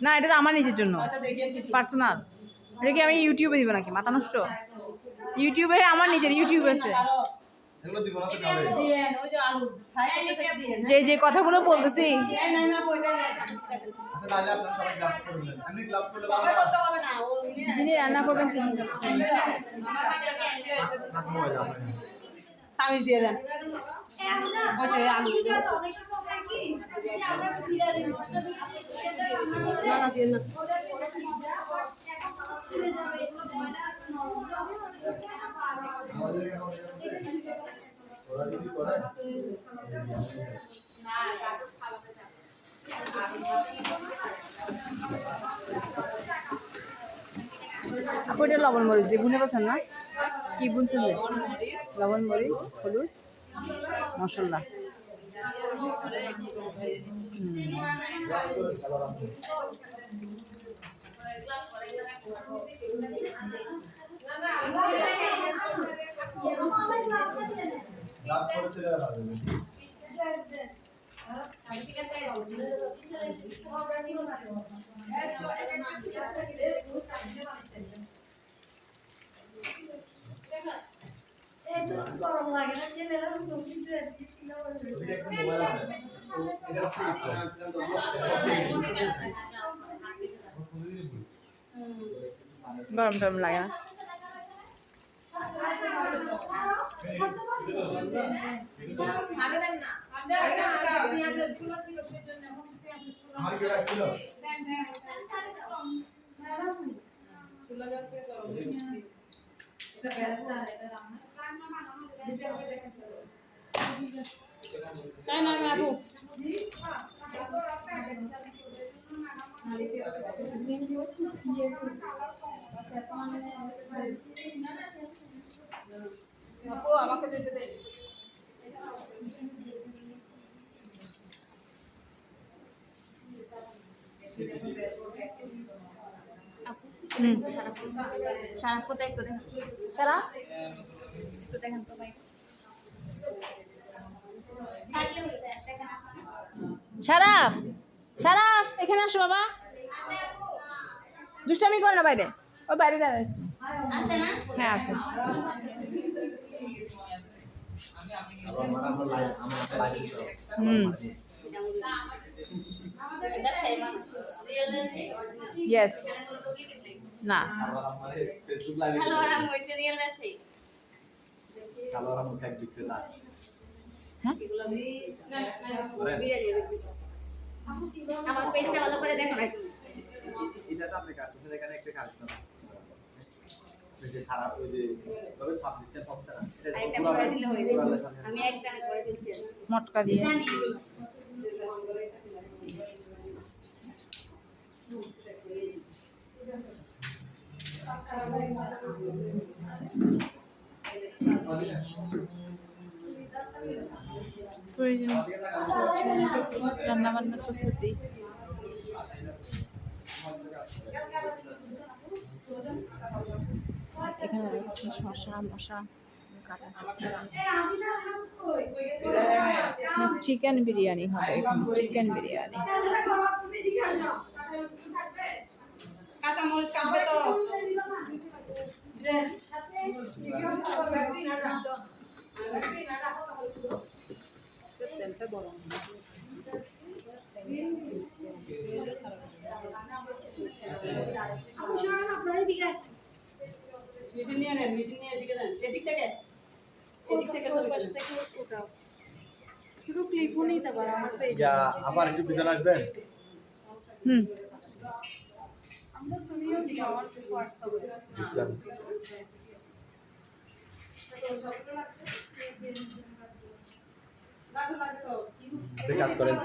না এটা তো আমার নিজের জন্য পার্সোনাল। এটা কি আমি ইউটিউবে দিব নাকি? মাথা নষ্ট। ইউটিউবে আমার নিজের ইউটিউব আছে। যে যে কথাগুলো বলতেছি যিনি রান্না করবেন তিনি সামিজ দিয়ে দেন। আপু এটা লবণ মরিচ দিয়ে বুনে বলছেন না? কি বুনছেন যে? লবণ মরিচ হলুদ মশলা। গরম লাগে না ছেলেরা গরম টরম লাগে না। আপু আমাকে দিতে দেন। সারা কোথায় একটু দেখেন, সারা একটু দেখেন তো ভাই। সারাফ সারাফ এখানে আসো বাবা। দুষ্টামি করে না বাইরে, ও বাইরে দাঁড়ায় আছে। হ্যাঁ আছে। ইয়েস না আমার পেজটা ভালো করে দেখো না। এটা তো আপনি কাটছেন এখানে একটা কাটছেন। এই যে খারাপ ওই যে তবে সাবজেক্টের সমস্যা না। এটা পুরো দিলে হয়ে যাবে। আমি একটা করে দিচ্ছি মটকা দিয়ে। প্রয়োজন রান্না বান্নার প্রস্তুতি। এখানে শসা মশা কাটা চিকেন বিরিয়ানি হবে এখানে, চিকেন বিরিয়ানি। কাঁচামরিচ কাটবে তো তেলটা গরম। মেশিন নিয়ে নেন, মেশিন নিয়ে এদিকে দেন। এদিক থেকে পাশ থেকে ওঠাও। শুধু ক্লিপও নিতে পারো আমার পেজ। যা আবার একটু পিছনে আসবেন। আমরা তুমিও দিও আমার হোয়াটসঅ্যাপে। আচ্ছা কাজ করেন।